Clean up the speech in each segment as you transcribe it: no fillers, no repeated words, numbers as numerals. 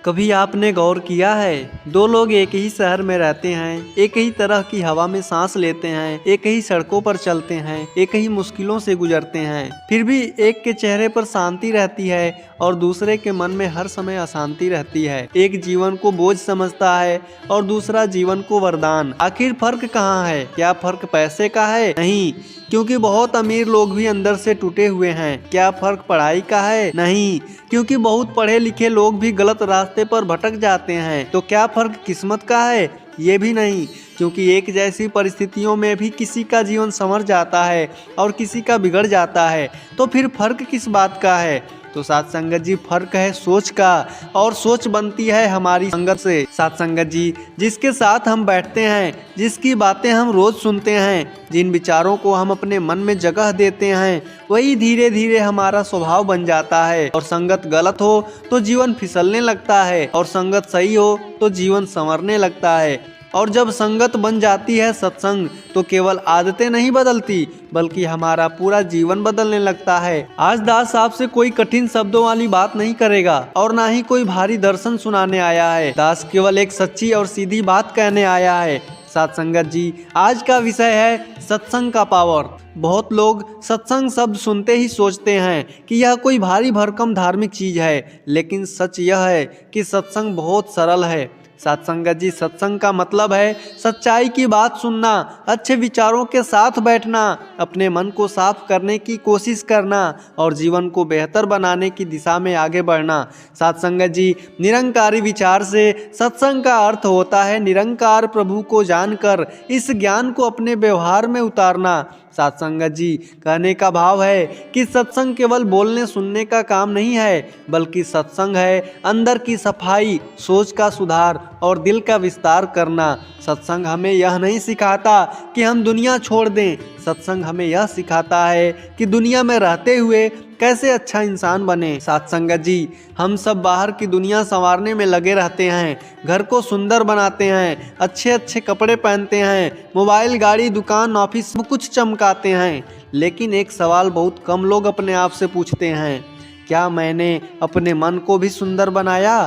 कभी आपने गौर किया है, दो लोग एक ही शहर में रहते हैं, एक ही तरह की हवा में सांस लेते हैं, एक ही सड़कों पर चलते हैं, एक ही मुश्किलों से गुजरते हैं, फिर भी एक के चेहरे पर शांति रहती है और दूसरे के मन में हर समय अशांति रहती है। एक जीवन को बोझ समझता है और दूसरा जीवन को वरदान। आखिर फर्क कहाँ है? क्या फर्क पैसे का है? नहीं, क्योंकि बहुत अमीर लोग भी अंदर से टूटे हुए हैं। क्या फर्क पढ़ाई का है? नहीं, क्योंकि बहुत पढ़े लिखे लोग भी गलत रास्ते पर भटक जाते हैं। तो क्या फर्क किस्मत का है? ये भी नहीं, क्योंकि एक जैसी परिस्थितियों में भी किसी का जीवन संवर जाता है और किसी का बिगड़ जाता है। तो फिर फर्क किस बात का है? तो साथ संगत जी, फर्क है सोच का, और सोच बनती है हमारी संगत से। साथ संगत जी, जिसके साथ हम बैठते हैं, जिसकी बातें हम रोज सुनते हैं, जिन विचारों को हम अपने मन में जगह देते हैं, वही धीरे धीरे हमारा स्वभाव बन जाता है। और संगत गलत हो तो जीवन फिसलने लगता है, और संगत सही हो तो जीवन संवरने लगता है। और जब संगत बन जाती है सत्संग, तो केवल आदतें नहीं बदलती, बल्कि हमारा पूरा जीवन बदलने लगता है। आज दास आपसे कोई कठिन शब्दों वाली बात नहीं करेगा और ना ही कोई भारी दर्शन सुनाने आया है। दास केवल एक सच्ची और सीधी बात कहने आया है। साथ संगत जी, आज का विषय है सत्संग का पावर। बहुत लोग सत्संग शब्द सुनते ही सोचते हैं कि यह कोई भारी भरकम धार्मिक चीज है, लेकिन सच यह है कि सत्संग बहुत सरल है। साथ संगत जी, सत्संग का मतलब है सच्चाई की बात सुनना, अच्छे विचारों के साथ बैठना, अपने मन को साफ करने की कोशिश करना और जीवन को बेहतर बनाने की दिशा में आगे बढ़ना। साथ संगत जी, निरंकारी विचार से सत्संग का अर्थ होता है निरंकार प्रभु को जानकर इस ज्ञान को अपने व्यवहार में उतारना। साथ संगत जी, कहने का भाव है कि सत्संग केवल बोलने सुनने का काम नहीं है, बल्कि सत्संग है अंदर की सफाई, सोच का सुधार और दिल का विस्तार करना। सत्संग हमें यह नहीं सिखाता कि हम दुनिया छोड़ दें, सत्संग हमें यह सिखाता है कि दुनिया में रहते हुए कैसे अच्छा इंसान बने। साथ संगत जी, हम सब बाहर की दुनिया संवारने में लगे रहते हैं, घर को सुंदर बनाते हैं, अच्छे अच्छे कपड़े पहनते हैं, मोबाइल, गाड़ी, दुकान, ऑफिस सब कुछ चमकाते हैं, लेकिन एक सवाल बहुत कम लोग अपने आप से पूछते हैं, क्या मैंने अपने मन को भी सुंदर बनाया?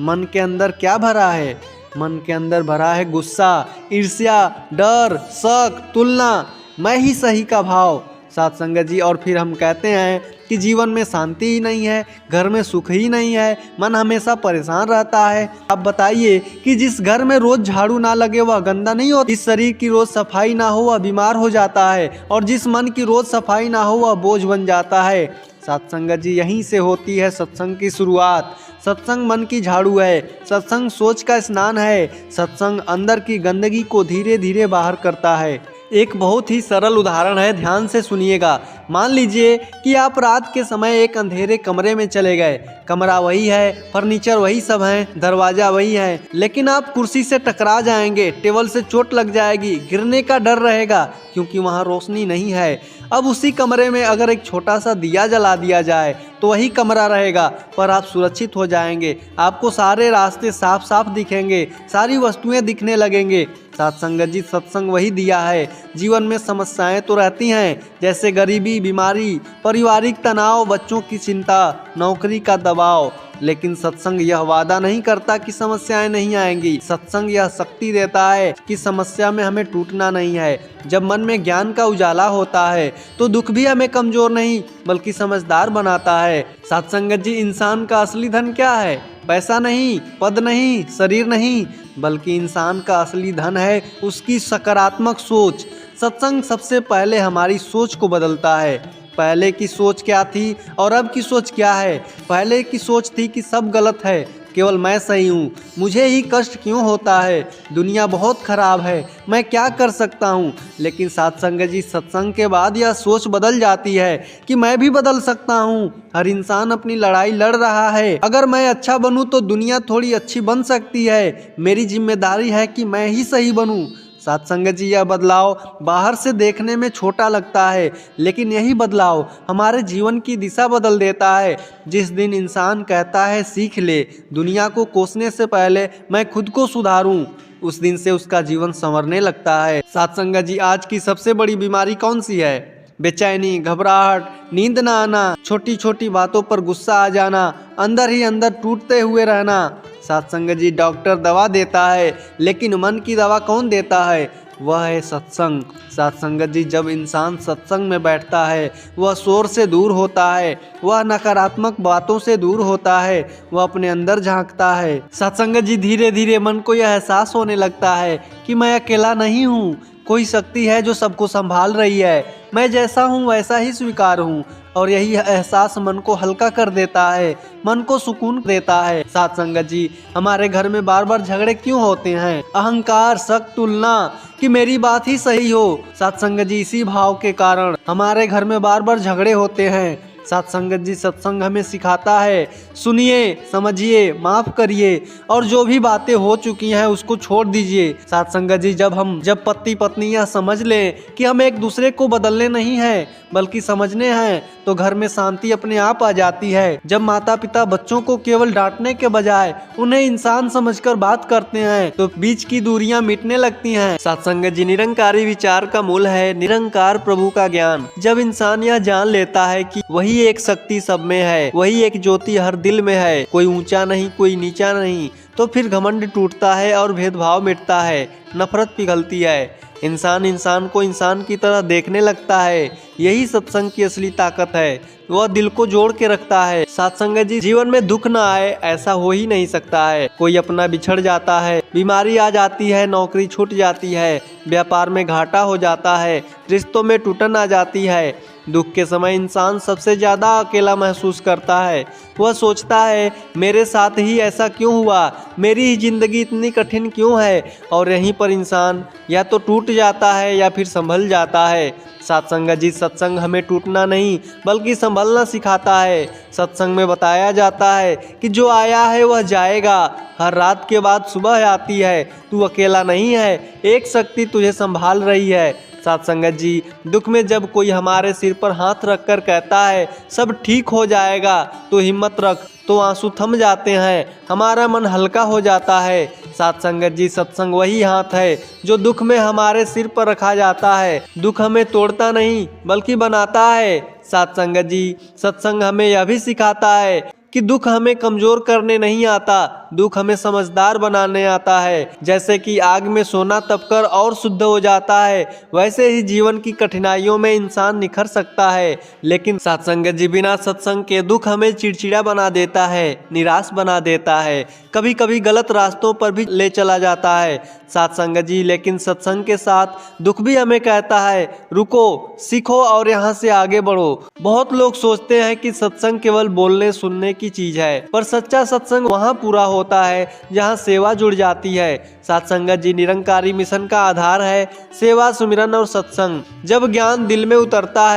मन के अंदर क्या भरा है? मन के अंदर भरा है गुस्सा, ईर्ष्या, डर, शक, तुलना, मैं ही सही का भाव। साथ संगत जी, और फिर हम कहते हैं कि जीवन में शांति ही नहीं है, घर में सुख ही नहीं है, मन हमेशा परेशान रहता है। आप बताइए कि जिस घर में रोज झाड़ू ना लगे वह गंदा नहीं होता, जिस शरीर की रोज सफाई ना हो वह बीमार हो जाता है, और जिस मन की रोज सफाई ना हो वह बोझ बन जाता है। साथ संगत जी, यहीं से होती है सत्संग की शुरुआत। सत्संग मन की झाड़ू है, सत्संग सोच का स्नान है, सत्संग अंदर की गंदगी को धीरे धीरे बाहर करता है। एक बहुत ही सरल उदाहरण है, ध्यान से सुनिएगा। मान लीजिए कि आप रात के समय एक अंधेरे कमरे में चले गए। कमरा वही है, फर्नीचर वही सब है, दरवाजा वही है, लेकिन आप कुर्सी से टकरा जाएंगे, टेबल से चोट लग जाएगी, गिरने का डर रहेगा, क्योंकि वहाँ रोशनी नहीं है। अब उसी कमरे में अगर एक छोटा सा दिया जला दिया जाए तो वही कमरा रहेगा, पर आप सुरक्षित हो जाएंगे। आपको सारे रास्ते साफ साफ दिखेंगे, सारी वस्तुएं दिखने लगेंगे। साथ संगत जी, सत्संग वही दिया है। जीवन में समस्याएं तो रहती हैं, जैसे गरीबी, बीमारी, पारिवारिक तनाव, बच्चों की चिंता, नौकरी का दबाव, लेकिन सत्संग यह वादा नहीं करता कि समस्याएं नहीं आएंगी। सत्संग यह शक्ति देता है कि समस्या में हमें टूटना नहीं है। जब मन में ज्ञान का उजाला होता है तो दुख भी हमें कमजोर नहीं बल्कि समझदार बनाता है। साथ संगत जी, इंसान का असली धन क्या है? पैसा नहीं, पद नहीं, शरीर नहीं, बल्कि इंसान का असली धन है उसकी सकारात्मक सोच। सत्संग सबसे पहले हमारी सोच को बदलता है। पहले की सोच क्या थी और अब की सोच क्या है? पहले की सोच थी कि सब गलत है, केवल मैं सही हूँ, मुझे ही कष्ट क्यों होता है, दुनिया बहुत खराब है, मैं क्या कर सकता हूँ। लेकिन साथ संगत जी, सत्संग के बाद यह सोच बदल जाती है कि मैं भी बदल सकता हूँ। हर इंसान अपनी लड़ाई लड़ रहा है, अगर मैं अच्छा बनूँ तो दुनिया थोड़ी अच्छी बन सकती है। मेरी जिम्मेदारी है कि मैं ही सही बनूँ। साथ संगत जी, यह बदलाव बाहर से देखने में छोटा लगता है, लेकिन यही बदलाव हमारे जीवन की दिशा बदल देता है। जिस दिन इंसान कहता है सीख ले, दुनिया को कोसने से पहले मैं खुद को सुधारूं, उस दिन से उसका जीवन संवरने लगता है। साथ संगत जी, आज की सबसे बड़ी बीमारी कौन सी है? बेचैनी, घबराहट, नींद ना आना, छोटी छोटी बातों पर गुस्सा आ जाना, अंदर ही अंदर टूटते हुए रहना। साथ संगत जी डॉक्टर दवा देता है, लेकिन मन की दवा कौन देता है? वह है सत्संग। साथ संगत जी जब इंसान सत्संग में बैठता है वह शोर से दूर होता है, वह नकारात्मक बातों से दूर होता है, वह अपने अंदर झांकता है। साथ संगत जी धीरे धीरे मन को यह एहसास होने लगता है कि मैं अकेला नहीं हूँ, कोई शक्ति है जो सबको संभाल रही है, मैं जैसा हूँ वैसा ही स्वीकार हूँ। और यही एहसास मन को हल्का कर देता है, मन को सुकून देता है। साथ संगत जी हमारे घर में बार बार झगड़े क्यों होते हैं? अहंकार, शक, तुलना कि मेरी बात ही सही हो। साथ संगत जी इसी भाव के कारण हमारे घर में बार बार झगड़े होते हैं। साथ संगत जी सत्संग हमें सिखाता है, सुनिए, समझिए, माफ करिए और जो भी बातें हो चुकी हैं उसको छोड़ दीजिए। साथ संगत जी जब पति पत्नी यह समझ लें कि हम एक दूसरे को बदलने नहीं हैं बल्कि समझने हैं, तो घर में शांति अपने आप आ जाती है। जब माता पिता बच्चों को केवल डांटने के बजाय उन्हें इंसान समझकर बात करते हैं तो बीच की दूरियां मिटने लगती हैं। साथ संगत जी निरंकारी विचार का मूल है निरंकार प्रभु का ज्ञान। जब इंसान यह जान लेता है कि वही एक शक्ति सब में है, वही एक ज्योति हर दिल में है, कोई ऊंचा नहीं कोई नीचा नहीं, तो फिर घमंड टूटता है और भेदभाव मिटता है, नफरत पिघलती है, इंसान को इंसान की तरह देखने लगता है। यही सत्संग की असली ताकत है, वह दिल को जोड़ के रखता है। साथ संगत जी जीवन में दुख ना आए ऐसा हो ही नहीं सकता है। कोई अपना बिछड़ जाता है, बीमारी आ जाती है, नौकरी छूट जाती है, व्यापार में घाटा हो जाता है, रिश्तों में टूटन आ जाती है। दुख के समय इंसान सबसे ज़्यादा अकेला महसूस करता है। वह सोचता है मेरे साथ ही ऐसा क्यों हुआ, मेरी ही जिंदगी इतनी कठिन क्यों है, और यहीं पर इंसान या तो टूट जाता है या फिर संभल जाता है। साथ संगत जी सत्संग हमें टूटना नहीं बल्कि संभलना सिखाता है। सत्संग में बताया जाता है कि जो आया है वह जाएगा, हर रात के बाद सुबह आती है, तू अकेला नहीं है, एक शक्ति तुझे संभाल रही है। साथ संगत जी दुख में जब कोई हमारे सिर पर हाथ रखकर कहता है सब ठीक हो जाएगा, तो हिम्मत रख, तो आंसू थम जाते हैं, हमारा मन हल्का हो जाता है। साथ संगत जी सत्संग वही हाथ है जो दुख में हमारे सिर पर रखा जाता है। दुख हमें तोड़ता नहीं बल्कि बनाता है। साथ संगत जी सत्संग हमें यह भी सिखाता है कि दुख हमें कमजोर करने नहीं आता, दुख हमें समझदार बनाने आता है। जैसे कि आग में सोना तपकर और शुद्ध हो जाता है, वैसे ही जीवन की कठिनाइयों में इंसान निखर सकता है। लेकिन साथ संगत जी बिना सत्संग के दुख हमें चिड़चिड़ा बना देता है, निराश बना देता है, कभी कभी गलत रास्तों पर भी ले चला जाता है। साथ संगत जी लेकिन सत्संग के साथ दुख भी हमें कहता है रुको, सीखो और यहाँ से आगे बढ़ो। बहुत लोग सोचते हैं कि सत्संग केवल बोलने सुनने की चीज है, पर सच्चा सत्संग वहाँ पूरा होता है जहाँ सेवा जुड़ जाती है। साथ संगत जी निरंकारी मिशन का आधार है सेवा, सुमिरन और सत्संग। जब ज्ञान दिल में उतरता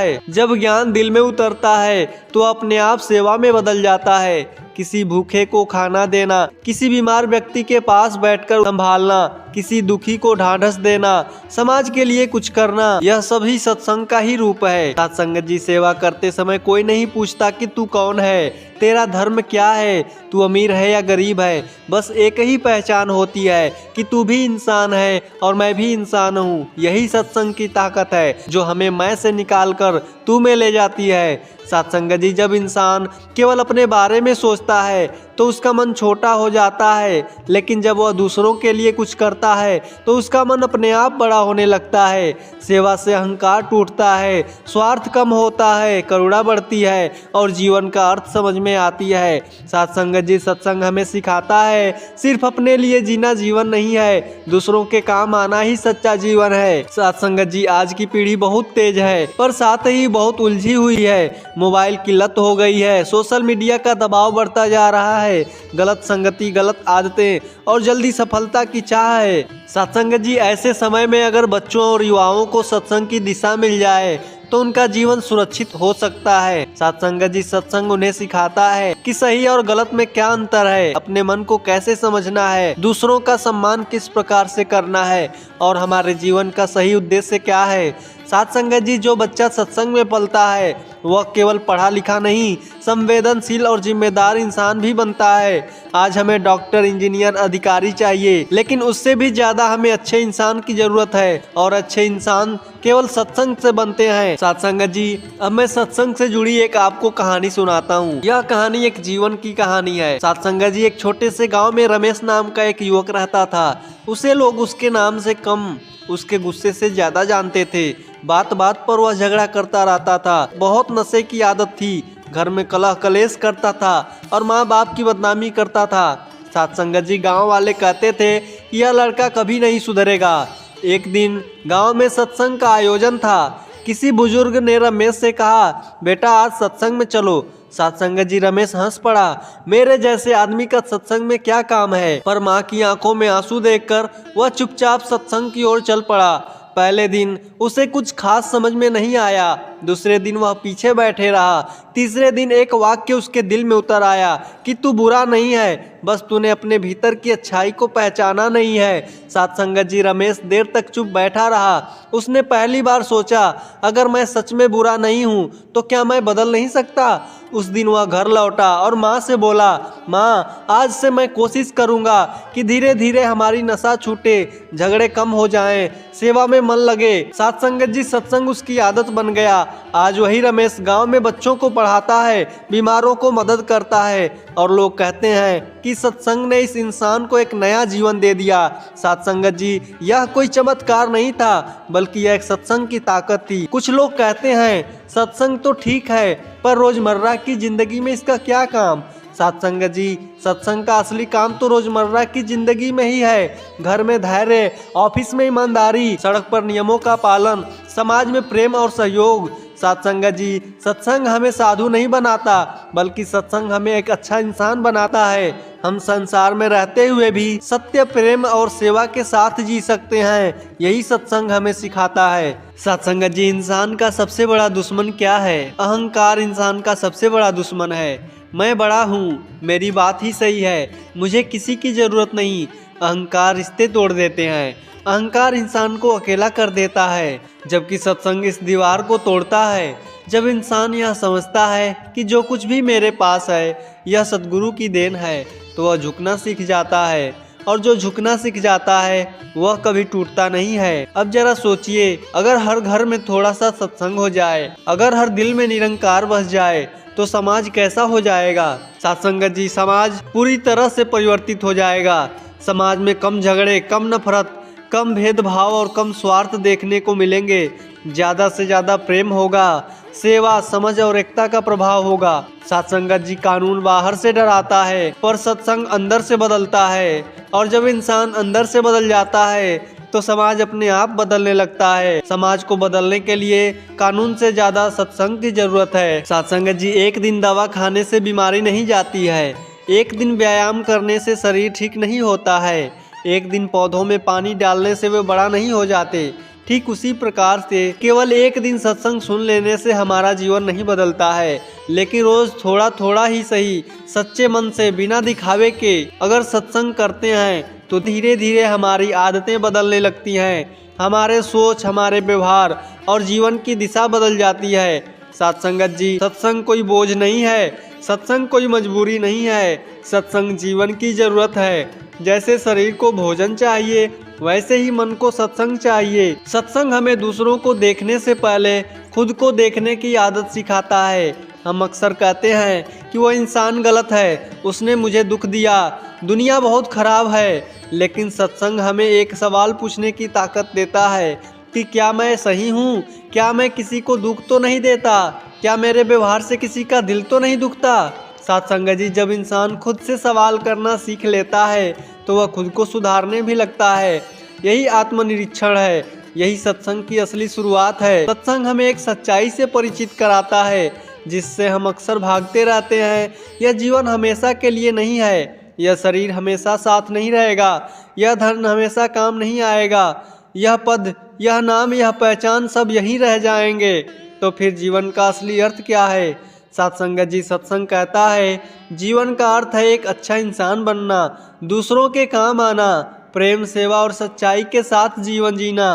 है तो अपने आप सेवा में बदल जाता है। किसी भूखे को खाना देना, किसी बीमार व्यक्ति के पास बैठकर संभालना, किसी दुखी को ढांढस देना, समाज के लिए कुछ करना, यह सभी सत्संग का ही रूप है। साथ संगत जी सेवा करते समय कोई नहीं पूछता कि तू कौन है, तेरा धर्म क्या है, तू अमीर है या गरीब है, बस एक ही पहचान होती है कि तू भी इंसान है और मैं भी इंसान हूँ। यही सत्संग की ताकत है जो हमें मैं से निकालकर तू में ले जाती है। साथ संगत जी जब इंसान केवल अपने बारे में सोचता है तो उसका मन छोटा हो जाता है, लेकिन जब वह दूसरों के लिए कुछ करता है तो उसका मन अपने आप बड़ा होने लगता है। सेवा से अहंकार टूटता है, स्वार्थ कम होता है, करुणा बढ़ती है और जीवन का अर्थ समझ में आती है। साथ संगत जी सत्संग हमें सिखाता है सिर्फ अपने लिए जीना जीवन नहीं है, दूसरों के काम आना ही सच्चा जीवन है। साथ संगत जी आज की पीढ़ी बहुत तेज है पर साथ ही बहुत उलझी हुई है। मोबाइल की लत हो गई है, सोशल मीडिया का दबाव बढ़ता जा रहा है, गलत संगति, गलत आदतें और जल्दी सफलता की चाह है। सत्संग जी ऐसे समय में अगर बच्चों और युवाओं को सत्संग की दिशा मिल जाए तो उनका जीवन सुरक्षित हो सकता है। सत्संग जी सत्संग उन्हें सिखाता है कि सही और गलत में क्या अंतर है, अपने मन को कैसे समझना है, दूसरों का सम्मान किस प्रकार से करना है और हमारे जीवन का सही उद्देश्य क्या है। साथ संगत जी, जो बच्चा सत्संग में पलता है वह केवल पढ़ा लिखा नहीं, संवेदनशील और जिम्मेदार इंसान भी बनता है। आज हमें डॉक्टर, इंजीनियर, अधिकारी चाहिए, लेकिन उससे भी ज्यादा हमें अच्छे इंसान की जरूरत है, और अच्छे इंसान केवल सत्संग से बनते हैं। साथ संगत जी, अब मैं सत्संग से जुड़ी एक आपको कहानी सुनाता हूँ। यह कहानी एक जीवन की कहानी है। साथ संगत जी, एक छोटे से गांव में रमेश नाम का एक युवक रहता था। उसे लोग उसके नाम से कम, उसके गुस्से से ज्यादा जानते थे। बात बात पर वह झगड़ा करता रहता था। बहुत नशे की आदत थी। घर में कलह कलेश करता था और माँ बाप की बदनामी करता था। साथ संगत जी, गाँव वाले कहते थे कि यह लड़का कभी नहीं सुधरेगा। एक दिन गांव में सत्संग का आयोजन था। किसी बुजुर्ग ने रमेश से कहा, बेटा आज सत्संग में चलो। साथ संगत जी, रमेश हंस पड़ा। मेरे जैसे आदमी का सत्संग में क्या काम है? पर माँ की आंखों में आंसू देखकर वह चुपचाप सत्संग की ओर चल पड़ा। पहले दिन उसे कुछ खास समझ में नहीं आया। दूसरे दिन वह पीछे बैठे रहा। तीसरे दिन एक वाक्य उसके दिल में उतर आया कि तू बुरा नहीं है, बस तूने अपने भीतर की अच्छाई को पहचाना नहीं है। साथ संगत जी, रमेश देर तक चुप बैठा रहा। उसने पहली बार सोचा, अगर मैं सच में बुरा नहीं हूँ तो क्या मैं बदल नहीं सकता? उस दिन वह घर लौटा और माँ से बोला, माँ आज से मैं कोशिश करूँगा कि धीरे धीरे हमारी नशा छूटे, झगड़े कम हो जाएं, सेवा में मन लगे। साथ संगत जी, सत्संग उसकी आदत बन गया। आज वही रमेश गांव में बच्चों को पढ़ाता है, बीमारों को मदद करता है, और लोग कहते हैं कि सत्संग ने इस इंसान को एक नया जीवन दे दिया। साथ संगत जी, यह कोई चमत्कार नहीं था, बल्कि यह एक सत्संग की ताकत थी। कुछ लोग कहते हैं सत्संग तो ठीक है, पर रोजमर्रा की जिंदगी में इसका क्या काम? साथ संगत जी, सत्संग का असली काम तो रोजमर्रा की जिंदगी में ही है। घर में धैर्य, ऑफिस में ईमानदारी, सड़क पर नियमों का पालन, समाज में प्रेम और सहयोग। साथ संगत जी, सत्संग हमें साधु नहीं बनाता, बल्कि सत्संग हमें एक अच्छा इंसान बनाता है। हम संसार में रहते हुए भी सत्य, प्रेम और सेवा के साथ जी सकते हैं। यही सत्संग हमें सिखाता है। साथ संगत जी, इंसान का सबसे बड़ा दुश्मन क्या है? अहंकार इंसान का सबसे बड़ा दुश्मन है। मैं बड़ा हूँ, मेरी बात ही सही है, मुझे किसी की जरूरत नहीं। अहंकार रिश्ते तोड़ देते हैं। अहंकार इंसान को अकेला कर देता है, जबकि सत्संग इस दीवार को तोड़ता है। जब इंसान यह समझता है कि जो कुछ भी मेरे पास है यह सद्गुरु की देन है, तो वह झुकना सीख जाता है, और जो झुकना सीख जाता है वह कभी टूटता नहीं है। अब जरा सोचिए, अगर हर घर में थोड़ा सा सत्संग हो जाए, अगर हर दिल में निरंकार बस जाए, तो समाज कैसा हो जाएगा? साथ संगत जी, समाज पूरी तरह से परिवर्तित हो जाएगा। समाज में कम झगड़े, कम नफरत, कम भेदभाव और कम स्वार्थ देखने को मिलेंगे। ज़्यादा से ज़्यादा प्रेम होगा, सेवा, समझ और एकता का प्रभाव होगा। साथ संगत जी, कानून बाहर से डराता है, पर सत्संग अंदर से बदलता है। और जब इंसान अंदर से बदल जाता है तो समाज अपने आप बदलने लगता है। समाज को बदलने के लिए कानून से ज्यादा सत्संग की जरूरत है। साथ संगत जी, एक दिन दवा खाने से बीमारी नहीं जाती है, एक दिन व्यायाम करने से शरीर ठीक नहीं होता है, एक दिन पौधों में पानी डालने से वे बड़ा नहीं हो जाते। ठीक उसी प्रकार से केवल एक दिन सत्संग सुन लेने से हमारा जीवन नहीं बदलता है, लेकिन रोज थोड़ा थोड़ा ही सही, सच्चे मन से, बिना दिखावे के अगर सत्संग करते हैं तो धीरे धीरे हमारी आदतें बदलने लगती हैं, हमारे सोच, हमारे व्यवहार और जीवन की दिशा बदल जाती है। साथ संगत जी, सत्संग कोई बोझ नहीं है, सत्संग कोई मजबूरी नहीं है, सत्संग जीवन की जरूरत है। जैसे शरीर को भोजन चाहिए, वैसे ही मन को सत्संग चाहिए। सत्संग हमें दूसरों को देखने से पहले खुद को देखने की आदत सिखाता है। हम अक्सर कहते हैं कि वो इंसान गलत है, उसने मुझे दुख दिया, दुनिया बहुत खराब है, लेकिन सत्संग हमें एक सवाल पूछने की ताकत देता है कि क्या मैं सही हूँ? क्या मैं किसी को दुख तो नहीं देता? क्या मेरे व्यवहार से किसी का दिल तो नहीं दुखता? साथ संगत जी, जब इंसान खुद से सवाल करना सीख लेता है तो वह खुद को सुधारने भी लगता है। यही आत्मनिरीक्षण है, यही सत्संग की असली शुरुआत है। सत्संग हमें एक सच्चाई से परिचित कराता है जिससे हम अक्सर भागते रहते हैं। यह जीवन हमेशा के लिए नहीं है, यह शरीर हमेशा साथ नहीं रहेगा, यह धन हमेशा काम नहीं आएगा, यह पद, यह नाम, यह पहचान सब यहीं रह जाएंगे। तो फिर जीवन का असली अर्थ क्या है? साथ संगत जी, सत्संग कहता है जीवन का अर्थ है एक अच्छा इंसान बनना, दूसरों के काम आना, प्रेम, सेवा और सच्चाई के साथ जीवन जीना।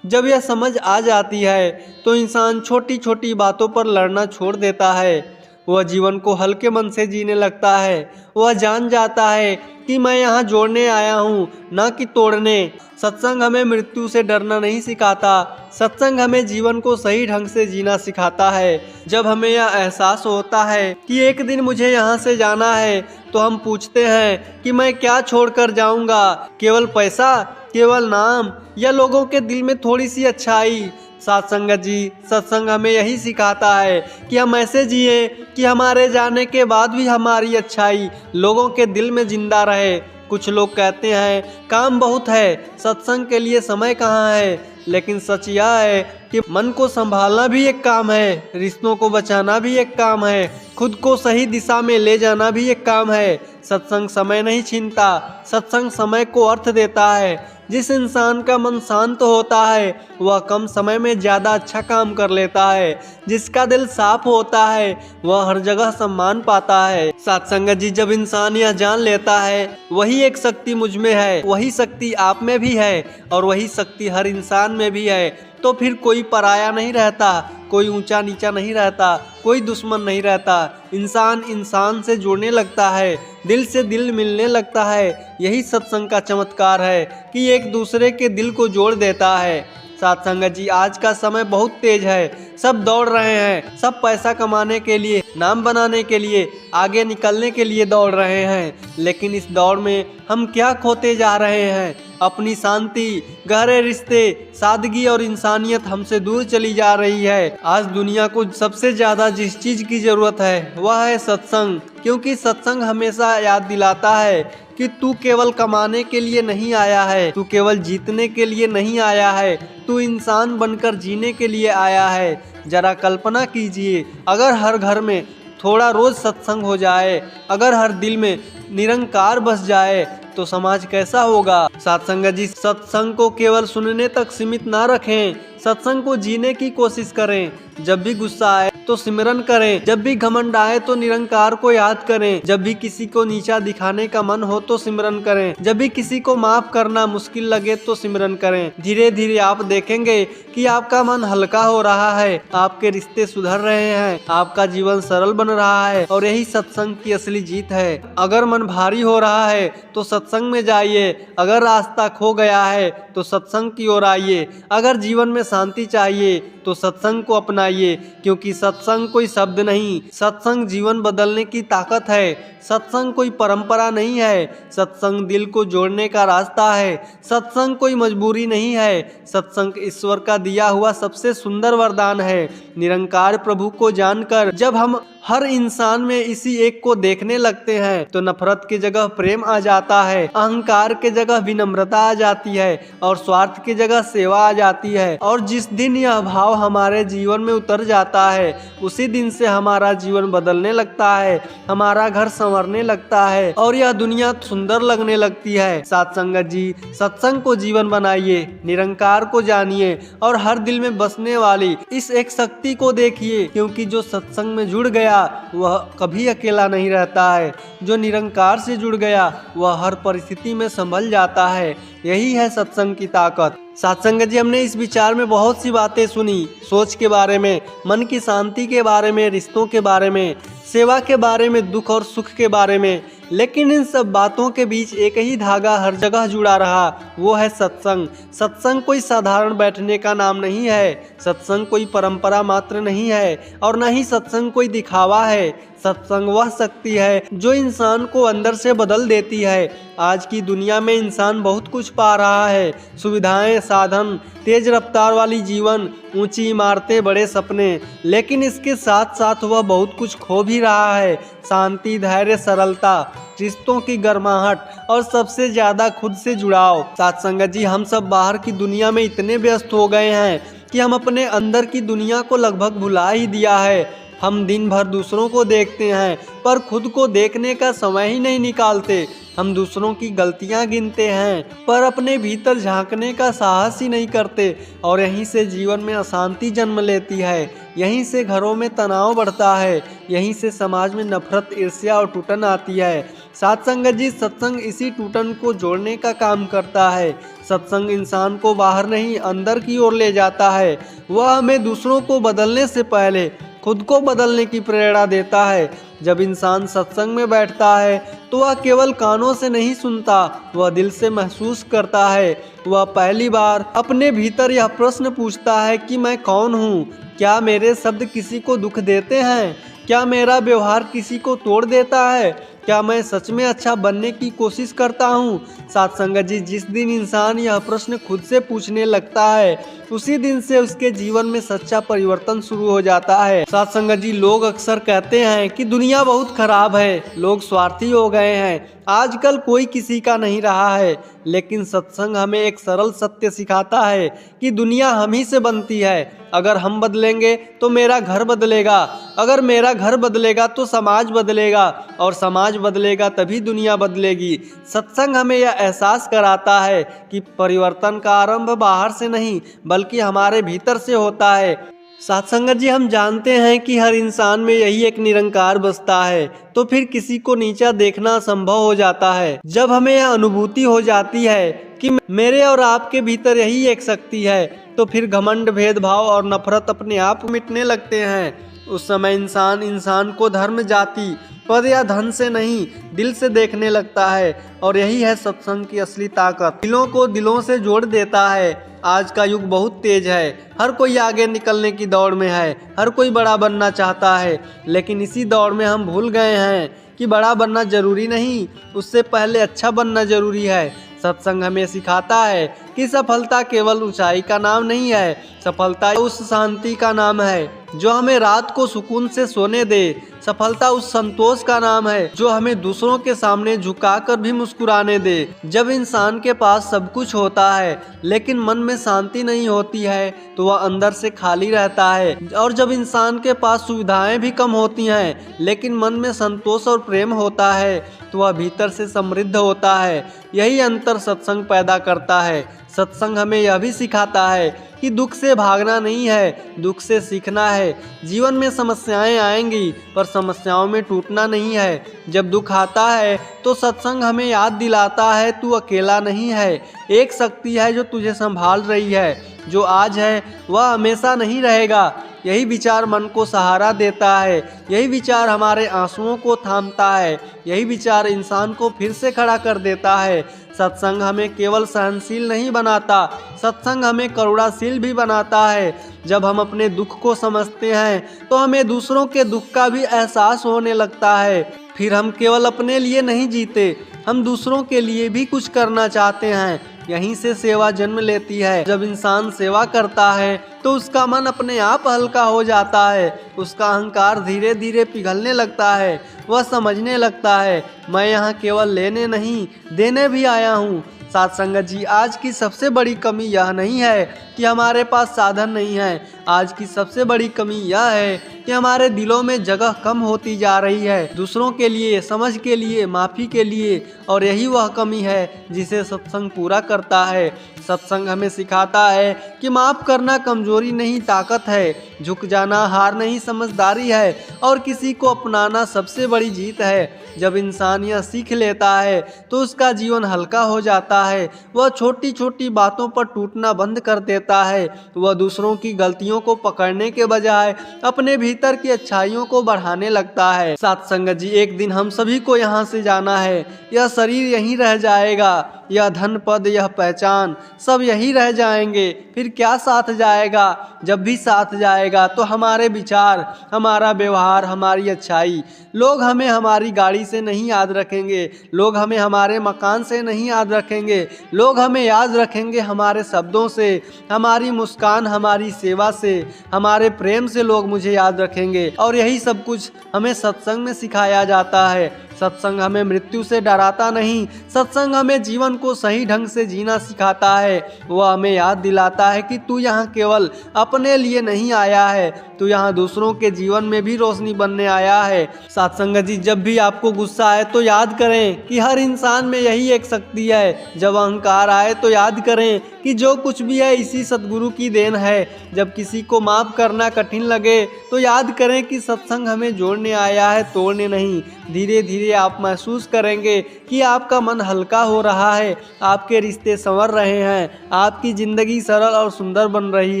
जब यह समझ आ जाती है तो इंसान छोटी छोटी बातों पर लड़ना छोड़ देता है। वह जीवन को हल्के मन से जीने लगता है। वह जान जाता है कि मैं यहाँ जोड़ने आया हूँ, न कि तोड़ने। सत्संग हमें मृत्यु से डरना नहीं सिखाता। सत्संग हमें जीवन को सही ढंग से जीना सिखाता है। जब हमें यह एहसास होता है कि एक दिन मुझे यहाँ से जाना है, तो हम पूछते हैं कि मैं क्या छोड़कर जाऊँगा, केवल पैसा, केवल नाम, या लोगों के दिल में थोड़ी सी अच्छाई। साथ संगत जी, सत्संग हमें यही सिखाता है कि हम ऐसे जिए कि हमारे जाने के बाद भी हमारी अच्छाई लोगों के दिल में जिंदा रहे। कुछ लोग कहते हैं काम बहुत है, सत्संग के लिए समय कहाँ है, लेकिन सच यह है कि मन को संभालना भी एक काम है, रिश्तों को बचाना भी एक काम है, खुद को सही दिशा में ले जाना भी एक काम है। सत्संग समय नहीं छीनता, सत्संग समय को अर्थ देता है। जिस इंसान का मन शांत होता है वह कम समय में ज़्यादा अच्छा काम कर लेता है। जिसका दिल साफ होता है वह हर जगह सम्मान पाता है। सत्संग जी, जब इंसान यह जान लेता है वही एक शक्ति मुझ में है, वही शक्ति आप में भी है और वही शक्ति हर इंसान में भी है, तो फिर कोई पराया नहीं रहता, कोई ऊंचा नीचा नहीं रहता, कोई दुश्मन नहीं रहता। इंसान इंसान से जुड़ने लगता है, दिल से दिल मिलने लगता है। यही सत्संग का चमत्कार है कि एक दूसरे के दिल को जोड़ देता है। साथ संगत जी, आज का समय बहुत तेज है, सब दौड़ रहे हैं, सब पैसा कमाने के लिए, नाम बनाने के लिए, आगे निकलने के लिए दौड़ रहे हैं। लेकिन इस दौड़ में हम क्या खोते जा रहे हैं? अपनी शांति, गहरे रिश्ते, सादगी और इंसानियत हमसे दूर चली जा रही है। आज दुनिया को सबसे ज़्यादा जिस चीज़ की ज़रूरत है वह है सत्संग, क्योंकि सत्संग हमेशा याद दिलाता है कि तू केवल कमाने के लिए नहीं आया है, तू केवल जीतने के लिए नहीं आया है, तू इंसान बनकर जीने के लिए आया है। जरा कल्पना कीजिए, अगर हर घर में थोड़ा रोज सत्संग हो जाए, अगर हर दिल में निरंकार बस जाए, तो समाज कैसा होगा? सत्संग जी, सत्संग को केवल सुनने तक सीमित ना रखें, सत्संग को जीने की कोशिश करें। जब भी गुस्सा आए तो सिमरन करें, जब भी घमंड आए तो निरंकार को याद करें, जब भी किसी को नीचा दिखाने का मन हो तो सिमरन करें, जब भी किसी को माफ करना मुश्किल लगे तो सिमरन करें। धीरे धीरे आप देखेंगे कि आपका मन हल्का हो रहा है, आपके रिश्ते सुधर रहे हैं, आपका जीवन सरल बन रहा है, और यही सत्संग की असली जीत है। अगर मन भारी हो रहा है तो सत्संग में जाइए, अगर रास्ता खो गया है तो सत्संग की ओर आइए, अगर जीवन में शांति चाहिए तो सत्संग को अपनाइए, क्योंकि सत्संग कोई शब्द नहीं, सत्संग जीवन बदलने की ताकत है। सत्संग कोई परंपरा नहीं है, सत्संग दिल को जोड़ने का रास्ता है। सत्संग कोई मजबूरी नहीं है, सत्संग ईश्वर का दिया हुआ सबसे सुंदर वरदान है। निरंकार प्रभु को जानकर जब हम हर इंसान में इसी एक को देखने लगते हैं तो नफरत की जगह प्रेम आ जाता है, अहंकार के जगह विनम्रता आ जाती है और स्वार्थ की जगह सेवा आ जाती है। और जिस दिन यह भाव हमारे जीवन में उतर जाता है उसी दिन से हमारा जीवन बदलने लगता है, हमारा घर संवरने लगता है और यह दुनिया सुंदर लगने लगती है। साथ संगत जी, सत्संग को जीवन बनाइए, निरंकार को जानिए और हर दिल में बसने वाली इस एक शक्ति को देखिए, क्योंकि जो सत्संग में जुड़ गया वह कभी अकेला नहीं रहता है, जो निरंकार से जुड़ गया वह हर परिस्थिति में संभल जाता है। यही है सत्संग की ताकत। सत्संग जी, हमने इस विचार में बहुत सी बातें सुनी, सोच के बारे में, मन की शांति के बारे में, रिश्तों के बारे में, सेवा के बारे में, दुख और सुख के बारे में, लेकिन इन सब बातों के बीच एक ही धागा हर जगह जुड़ा रहा, वो है सत्संग। सत्संग कोई साधारण बैठने का नाम नहीं है, सत्संग कोई परंपरा मात्र नहीं है और न ही सत्संग कोई दिखावा है। सत्संग वह शक्ति है जो इंसान को अंदर से बदल देती है। आज की दुनिया में इंसान बहुत कुछ पा रहा है, सुविधाएं, साधन, तेज रफ्तार वाली जीवन, ऊंची इमारतें, बड़े सपने, लेकिन इसके साथ साथ वह बहुत कुछ खो भी रहा है। शांति, धैर्य, सरलता, रिश्तों की गर्माहट और सबसे ज्यादा खुद से जुड़ाव। साथ संगत जी, हम सब बाहर की दुनिया में इतने व्यस्त हो गए हैं कि हम अपने अंदर की दुनिया को लगभग भुला ही दिया है। हम दिन भर दूसरों को देखते हैं पर खुद को देखने का समय ही नहीं निकालते। हम दूसरों की गलतियां गिनते हैं पर अपने भीतर झांकने का साहस ही नहीं करते और यहीं से जीवन में अशांति जन्म लेती है, यहीं से घरों में तनाव बढ़ता है, यहीं से समाज में नफरत, ईर्ष्या और टूटन आती है। साथ संगत जी, सत्संग इसी टूटन को जोड़ने का काम करता है। सत्संग इंसान को बाहर नहीं अंदर की ओर ले जाता है। वह हमें दूसरों को बदलने से पहले खुद को बदलने की प्रेरणा देता है। जब इंसान सत्संग में बैठता है तो वह केवल कानों से नहीं सुनता, वह दिल से महसूस करता है। वह पहली बार अपने भीतर यह प्रश्न पूछता है कि मैं कौन हूँ? क्या मेरे शब्द किसी को दुख देते हैं? क्या मेरा व्यवहार किसी को तोड़ देता है? क्या मैं सच में अच्छा बनने की कोशिश करता हूँ? साथ संगत जी, जिस दिन इंसान यह प्रश्न खुद से पूछने लगता है उसी दिन से उसके जीवन में सच्चा परिवर्तन शुरू हो जाता है। साथ संगत जी, लोग अक्सर कहते हैं कि दुनिया बहुत खराब है, लोग स्वार्थी हो गए हैं, आजकल कोई किसी का नहीं रहा है। लेकिन सत्संग हमें एक सरल सत्य सिखाता है कि दुनिया हम ही से बनती है। अगर हम बदलेंगे तो मेरा घर बदलेगा, अगर मेरा घर बदलेगा तो समाज बदलेगा, और समाज बदलेगा तभी दुनिया बदलेगी। सत्संग हमें यह एहसास कराता है कि परिवर्तन का आरंभ बाहर से नहीं बल्कि हमारे भीतर से होता है। साथ संगत जी, हम जानते हैं कि हर इंसान में यही एक निरंकार बसता है, तो फिर किसी को नीचा देखना असंभव हो जाता है। जब हमें यह अनुभूति हो जाती है कि मेरे और आपके भीतर यही एक शक्ति है, तो फिर घमंड, भेदभाव और नफरत अपने आप मिटने लगते हैं। उस समय इंसान को धर्म, जाति, पद या धन से नहीं दिल से देखने लगता है, और यही है सत्संग की असली ताकत। दिलों को दिलों से जोड़ देता है। आज का युग बहुत तेज है, हर कोई आगे निकलने की दौड़ में है, हर कोई बड़ा बनना चाहता है, लेकिन इसी दौड़ में हम भूल गए हैं कि बड़ा बनना जरूरी नहीं, उससे पहले अच्छा बनना जरूरी है। सत्संग हमें सिखाता है कि सफलता केवल ऊंचाई का नाम नहीं है, सफलता उस शांति का नाम है जो हमें रात को सुकून से सोने दे। सफलता उस संतोष का नाम है जो हमें दूसरों के सामने झुकाकर भी मुस्कुराने दे। जब इंसान के पास सब कुछ होता है लेकिन मन में शांति नहीं होती है तो वह अंदर से खाली रहता है, और जब इंसान के पास सुविधाएं भी कम होती हैं लेकिन मन में संतोष और प्रेम होता है तो वह भीतर से समृद्ध होता है। यही अंतर सत्संग पैदा करता है। सत्संग हमें यह भी सिखाता है कि दुख से भागना नहीं है, दुख से सीखना है। जीवन में समस्याएं आएंगी पर समस्याओं में टूटना नहीं है। जब दुख आता है तो सत्संग हमें याद दिलाता है तू अकेला नहीं है, एक शक्ति है जो तुझे संभाल रही है। जो आज है वह हमेशा नहीं रहेगा। यही विचार मन को सहारा देता है, यही विचार हमारे आंसुओं को थामता है, यही विचार इंसान को फिर से खड़ा कर देता है। सत्संग हमें केवल सहनशील नहीं बनाता, सत्संग हमें करुणाशील भी बनाता है। जब हम अपने दुख को समझते हैं तो हमें दूसरों के दुख का भी एहसास होने लगता है। फिर हम केवल अपने लिए नहीं जीते, हम दूसरों के लिए भी कुछ करना चाहते हैं। यहीं से सेवा जन्म लेती है। जब इंसान सेवा करता है तो उसका मन अपने आप हल्का हो जाता है, उसका अहंकार धीरे धीरे पिघलने लगता है। वह समझने लगता है मैं यहाँ केवल लेने नहीं देने भी आया हूँ। साथ संगत जी, आज की सबसे बड़ी कमी यह नहीं है कि हमारे पास साधन नहीं है, आज की सबसे बड़ी कमी यह है कि हमारे दिलों में जगह कम होती जा रही है दूसरों के लिए, समझ के लिए, माफ़ी के लिए, और यही वह कमी है जिसे सत्संग पूरा करता है। सत्संग हमें सिखाता है कि माफ़ करना कमजोरी नहीं ताकत है, झुक जाना हार नहीं समझदारी है, और किसी को अपनाना सबसे बड़ी जीत है। जब इंसान यह सीख लेता है तो उसका जीवन हल्का हो जाता है। वह छोटी छोटी बातों पर टूटना बंद कर देता है। वह दूसरों की गलतियों को पकड़ने के बजाय अपने भीतर की अच्छाइयों को बढ़ाने लगता है। साथ संगत जी, एक दिन हम सभी को यहाँ से जाना है। यह शरीर यहीं रह जाएगा, यह धन पद, यह पहचान सब यही रह जाएंगे। फिर क्या साथ जाएगा? जब भी साथ जाएगा तो हमारे विचार, हमारा व्यवहार, हमारी अच्छाई। लोग हमें हमारी गाड़ी से नहीं याद रखेंगे, लोग हमें हमारे मकान से नहीं याद रखेंगे, लोग हमें याद रखेंगे हमारे शब्दों से, हमारी मुस्कान, हमारी सेवा से, हमारे प्रेम से लोग मुझे याद रखेंगे। और यही सब कुछ हमें सत्संग में सिखाया जाता है। सत्संग हमें मृत्यु से डराता नहीं, सत्संग हमें जीवन को सही ढंग से जीना सिखाता है। वह हमें याद दिलाता है कि तू यहाँ केवल अपने लिए नहीं आया है, तो यहाँ दूसरों के जीवन में भी रोशनी बनने आया है। साथ संगत जी, जब भी आपको गुस्सा आए तो याद करें कि हर इंसान में यही एक शक्ति है। जब अहंकार आए तो याद करें कि जो कुछ भी है इसी सतगुरु की देन है। जब किसी को माफ करना कठिन लगे तो याद करें कि सत्संग हमें जोड़ने आया है, तोड़ने नहीं। धीरे धीरे आप महसूस करेंगे कि आपका मन हल्का हो रहा है, आपके रिश्ते संवर रहे हैं, आपकी जिंदगी सरल और सुंदर बन रही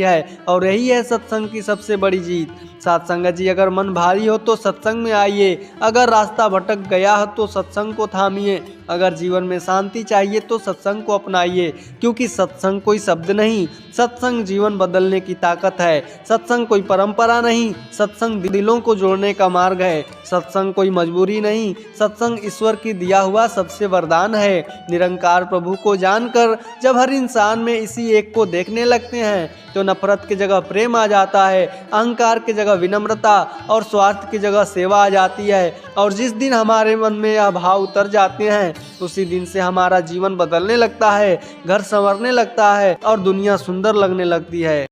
है। और यही है सत्संग की सबसे बड़ी जीत। साथ संगत जी, अगर मन भारी हो तो सत्संग में आइए, अगर रास्ता भटक गया हो तो सत्संग को थामिए, अगर जीवन में शांति चाहिए तो सत्संग को अपनाइए। क्योंकि सत्संग कोई शब्द नहीं, सत्संग जीवन बदलने की ताकत है। सत्संग कोई परंपरा नहीं, सत्संग दिलों को जोड़ने का मार्ग है। सत्संग कोई मजबूरी नहीं, सत्संग ईश्वर की दिया हुआ सबसे वरदान है। निरंकार प्रभु को जानकर जब हर इंसान में इसी एक को देखने लगते हैं तो नफरत की जगह प्रेम आ जाता है, अहंकार की जगह विनम्रता और स्वार्थ की जगह सेवा आ जाती है। और जिस दिन हमारे मन में यह भाव उतर जाते हैं उसी दिन से हमारा जीवन बदलने लगता है, घर संवरने लगता है और दुनिया सुंदर लगने लगती है।